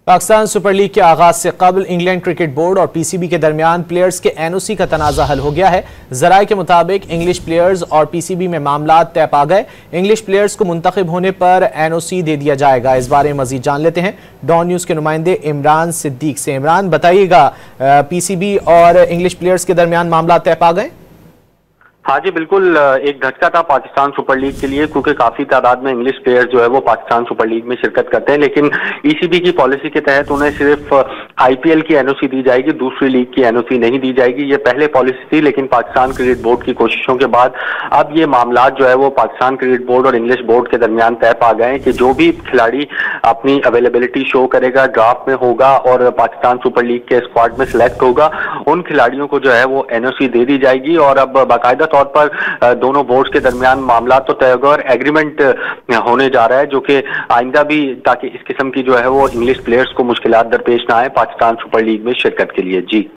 Pakistan super league के आगाज से कबल इंग्लैंड क्रिकेट बोर्ड और पीसीबी के दरमियान प्लेयर्स के एनओसी का तनाजा हल हो गया है। जराये के मुताबिक इंग्लिश प्लेयर्स और पीसीबी में मामला तय पा गए। इंग्लिश प्लेयर्स को मुंतखब होने पर एनओसी दे दिया जाएगा। इस बारे में मजीद जान लेते हैं डॉन न्यूज के नुमाइंदे इमरान सिद्दीक से। इमरान, बताइएगा, पीसीबी और इंग्लिश प्लेयर्स के दरमियान मामला तय पा गए? हाँ जी, बिल्कुल एक झटका था पाकिस्तान सुपर लीग के लिए, क्योंकि काफी तादाद में इंग्लिश प्लेयर्स जो है वो पाकिस्तान सुपर लीग में शिरकत करते हैं, लेकिन ईसीबी की पॉलिसी के तहत उन्हें सिर्फ आईपीएल की एनओसी दी जाएगी, दूसरी लीग की एनओसी नहीं दी जाएगी। ये पहले पॉलिसी थी, लेकिन पाकिस्तान क्रिकेट बोर्ड की कोशिशों के बाद अब ये मामला जो है वो पाकिस्तान क्रिकेट बोर्ड और इंग्लिश बोर्ड के दरमियान तय पा गए हैं कि जो भी खिलाड़ी अपनी अवेलेबिलिटी शो करेगा, ड्राफ्ट में होगा और पाकिस्तान सुपर लीग के स्क्वाड में सिलेक्ट होगा, उन खिलाड़ियों को जो है वो एनओसी दे दी जाएगी। और अब बाकायदा तौर पर दोनों बोर्ड्स के दरमियान मामला तो तय होगा और एग्रीमेंट होने जा रहा है, जो कि आइंदा भी, ताकि इस किस्म की जो है वो इंग्लिश प्लेयर्स को मुश्किलात दरपेश ना आए पाकिस्तान सुपर लीग में शिरकत के लिए। जी।